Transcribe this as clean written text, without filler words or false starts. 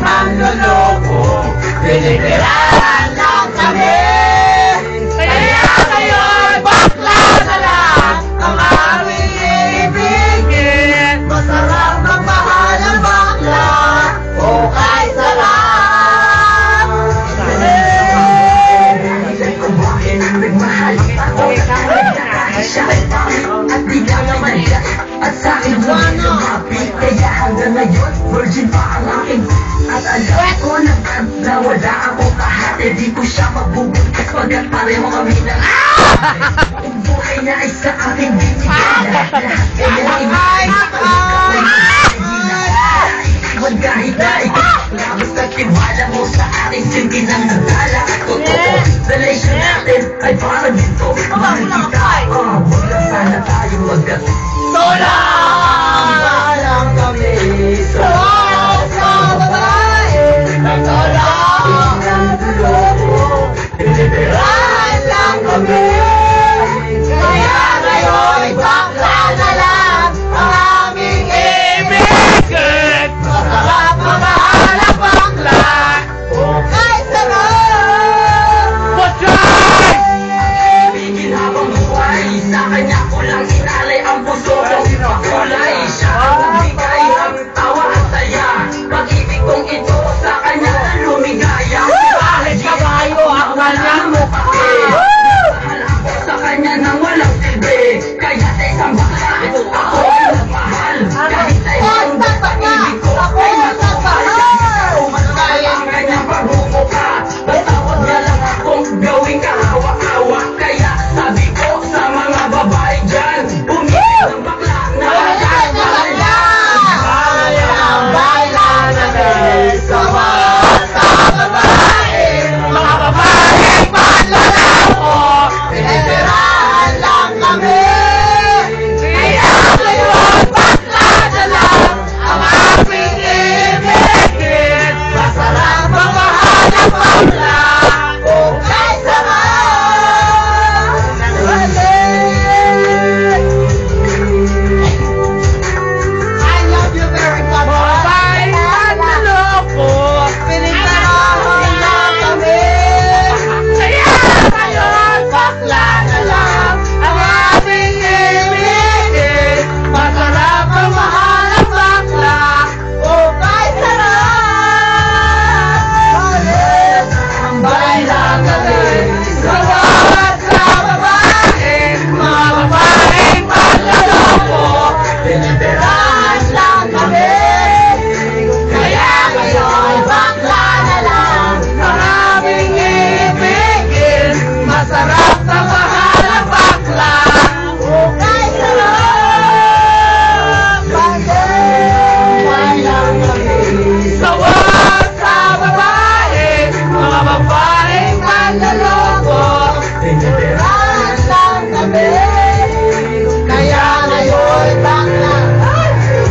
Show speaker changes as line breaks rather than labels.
manloloko, pinipirahan lang kami. Kaya ngayon, bakla na lang ang aming ibigin. Masarap magmahal ang bakla, okay sarap. Nagmahal ako siya at di ka naman at sa akin hindi lumapit. Kaya hanggang ngayon, virgin pa ang aking. At alam ko na wala akong kahati. Di ko siya magbubuntis pagkat pareho kami na ang buhay na ay sa aking bibigyan. Lahat kaya iwan kahit na ikaw. Basta tiwala mo sa aking hindi nang nagala. Totoo, relation natin ay parang dito. Mahal kita, wag lang sana tayo magkat